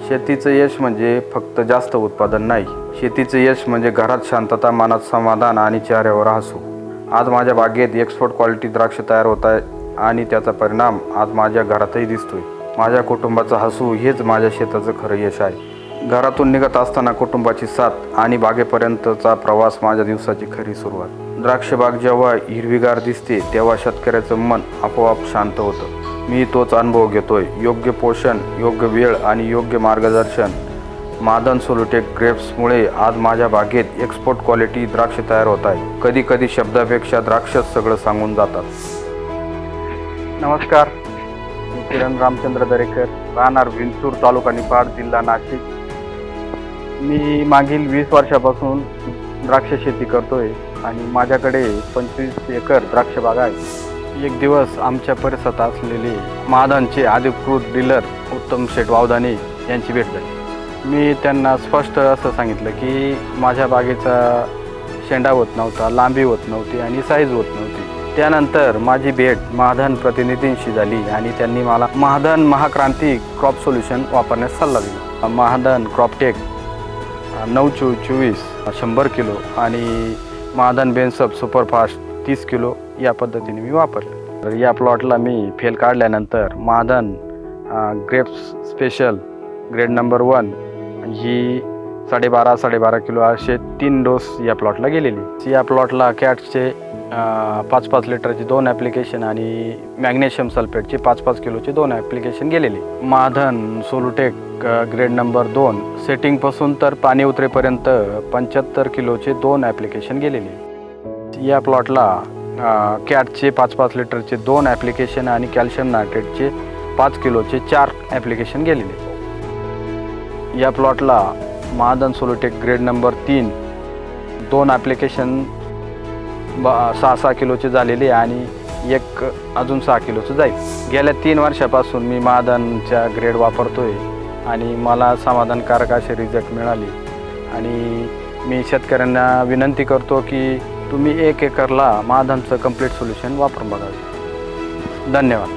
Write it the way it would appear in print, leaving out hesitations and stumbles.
शेतीचं यश म्हणजे फक्त जास्त उत्पादन नाही. शेतीचं यश म्हणजे घरात शांतता, मनात समाधान आणि चेहऱ्यावर हसू. आज माझ्या बागेत एक्सपोर्ट क्वालिटी द्राक्ष तयार होत आहे आणि त्याचा परिणाम आज माझ्या घरातही दिसतोय. माझ्या कुटुंबाचं हसू हेच माझ्या शेताचं खरं यश आहे. घरातून निघत असताना कुटुंबाची साथ आणि बागेपर्यंतचा प्रवास माझ्या दिवसाची खरी सुरुवात. द्राक्ष बाग जेव्हा हिरवीगार दिसते तेव्हा शेतकऱ्याचं मन आपोआप शांत होतं. मी तोच अनुभव घेतोय. योग्य पोषण, योग्य वेळ आणि योग्य मार्गदर्शन महाधन सोलुटेक ग्रेप्समुळे आज माझ्या बागेत एक्सपोर्ट क्वालिटी द्राक्ष तयार होत आहे. कधी कधी शब्दापेक्षा द्राक्षच सगळं सांगून जातात. नमस्कार, मी किरण रामचंद्र दरेकर, राहणार विंचूर, तालुका निफाड, जिल्हा नाशिक. मी मागील 20 वर्षापासून द्राक्ष शेती करतोय आणि माझ्याकडे 25 एकर द्राक्ष बाग आहे. एक दिवस आमच्या परिसरात असलेले महाधनचे अधिकृत डीलर उत्तम शेठ वावदाने यांची भेट झाली. मी त्यांना स्पष्ट असं सांगितलं की माझ्या बागेचा शेंडा होत नव्हता, लांबी होत नव्हती आणि साईज होत नव्हती. त्यानंतर माझी भेट महाधन प्रतिनिधींशी झाली आणि त्यांनी मला महाधन महाक्रांती क्रॉप सोल्युशन वापरण्यास सल्ला दिला. महाधन क्रॉपटेक 924 100 किलो आणि महाधन बेन्सप सुपरफास्ट 30 किलो या पद्धतीने मी वापरलं. तर या प्लॉटला मी फेल काढल्यानंतर महाधन ग्रेप्स स्पेशल ग्रेड नंबर 1 ही 12.5 किलो असे 3 डोस या प्लॉटला गेलेली. या प्लॉटला कॅट्सचे 5-5 लिटरचे 2 ॲप्लिकेशन आणि मॅग्नेशियम सल्फेटचे 5-5 किलोचे 2 ॲप्लिकेशन गेलेले. महाधन सोलुटेक ग्रेड नंबर 2 सेटिंगपासून तर पाणी उतरेपर्यंत 75 किलोचे 2 ॲप्लिकेशन गेलेले. या प्लॉटला कॅटचे 5-5 लिटरचे 2 ॲप्लिकेशन आणि कॅल्शियम नायट्रेटचे 5 किलोचे 4 ॲप्लिकेशन गेलेले. या प्लॉटला महाधन सोलुटेक ग्रेड नंबर 3 2 ॲप्लिकेशन 6-6 किलोचे झालेले आणि एक अजून 6 किलोचं जाईल. गेल्या 3 वर्षापासून मी महाधनच्या ग्रेड वापरतोय आणि मला समाधानकारक असे रिझल्ट मिळाले आणि मी शेतकऱ्यांना विनंती करतो की तुम्ही 1 एकरला महाधनचं कंप्लीट सोल्युशन वापरून बघावे. धन्यवाद.